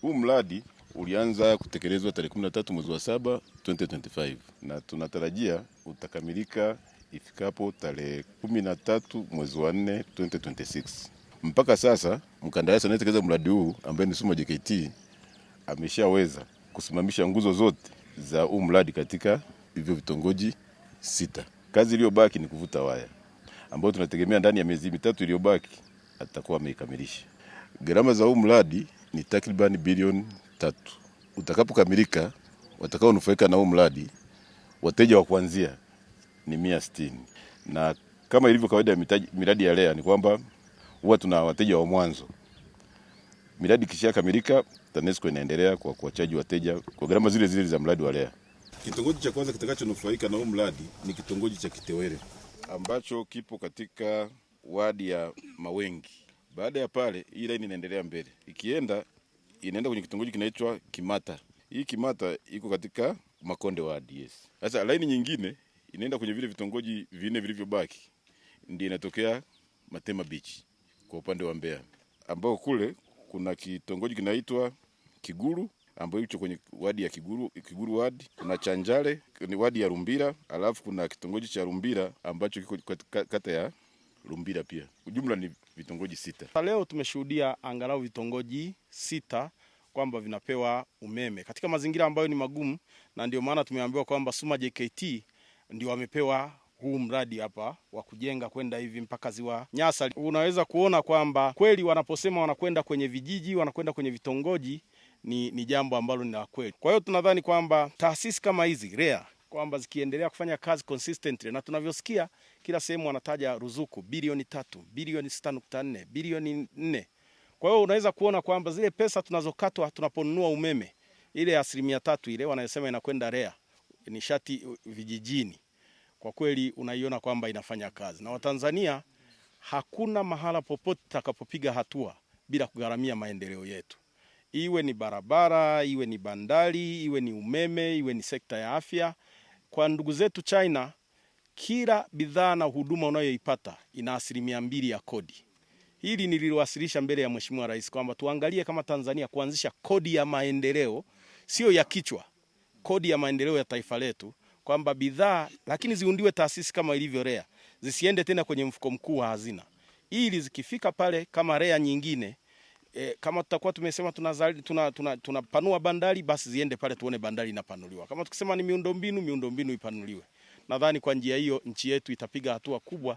Huu mradi ulianza kutekelezwa tarehe 13 mwezi wa 7 2025 na tunatarajia utakamilika ifikapo tarehe 13 mwezi wa 4 2026. Mpaka sasa mkandarasi anayetekeleza mradi huu ambaye ni Suma JKT ameshaweza kusimamisha nguzo zote za huu mradi katika hivyo vitongoji 6. Kazi iliyobaki ni kuvuta waya ambayo tunategemea ndani ya miezi mitatu iliyobaki atakuwa ameikamilisha. Gharama za huu mradi ni takriban bilioni 3. Utakapokamilika, watakaonufaika na huu mradi wateja wa kuanzia ni 160. Na kama ilivyo kawaida ya miradi ya REA ni kwamba huwa tuna wateja wa mwanzo. Miradi kishakamilika, TANESCO inaendelea kwa kuwachaji wateja kwa gharama zile zile za mradi wa REA. Kitongoji cha kwanza kitakachonufaika na huu mradi ni kitongoji cha Kitewere ambacho kipo katika wadi ya Mawengi. Baada ya pale hii line inaendelea mbele. Inaenda kwenye kitongoji kinaitwa Kimata. Hii Kimata iko katika Makonde wadi, yes. Sasa line nyingine inaenda kwenye vile vitongoji vinne vilivyobaki. Ndio inatokea Matema Beach kwa upande wa Mbeya. Ambao kule kuna kitongoji kinaitwa Kiguru ambayo iko kwenye wadi ya Kiguru wadi, kuna Chanjale ni wadi ya Rumbira, alafu kuna kitongoji cha Rumbira ambacho kiko kata ya Rumbira pia. Ujumla ni vitongoji 6. Leo tumeshuhudia angalau vitongoji 6 kwamba vinapewa umeme katika mazingira ambayo ni magumu, na ndio maana tumeambiwa kwamba Suma JKT ndio wamepewa huu mradi hapa wa kujenga kwenda hivi mpaka Ziwa Nyasa. Unaweza kuona kwamba kweli wanaposema wanakwenda kwenye vijiji, wanakwenda kwenye vitongoji ni jambo ambalo ni la kweli. Kwa hiyo tunadhani kwamba taasisi kama hizi REA kwamba zikiendelea kufanya kazi consistently, na tunavyosikia kila sehemu wanataja ruzuku bilioni 3, bilioni 6.4, bilioni 4. Kwa hiyo unaweza kuona kwamba zile pesa tunazokatwa tunaponunua umeme, ile 3% ile wanayosema inakwenda REA nishati vijijini, kwa kweli unaiona kwamba inafanya kazi. Na Watanzania hakuna mahala popote takapopiga hatua bila kugharamia maendeleo yetu. Iwe ni barabara, iwe ni bandari, iwe ni umeme, iwe ni sekta ya afya. Kwa ndugu zetu China, kila bidhaa na huduma unayoipata ina 2% ya kodi. Hili niliwasilisha mbele ya Mheshimiwa Rais kwamba tuangalie kama Tanzania kuanzisha kodi ya maendeleo, sio ya kichwa, kodi ya maendeleo ya taifa letu, kwamba bidhaa lakini ziundiwe taasisi kama ilivyo REA, zisiende tena kwenye mfuko mkuu wa hazina, ili zikifika pale kama REA nyingine kama tutakuwa tumesema tunapanua bandari, basi ziende pale tuone bandari inapanuliwa. Kama tukisema ni miundombinu ipanuliwe. Nadhani kwa njia hiyo nchi yetu itapiga hatua kubwa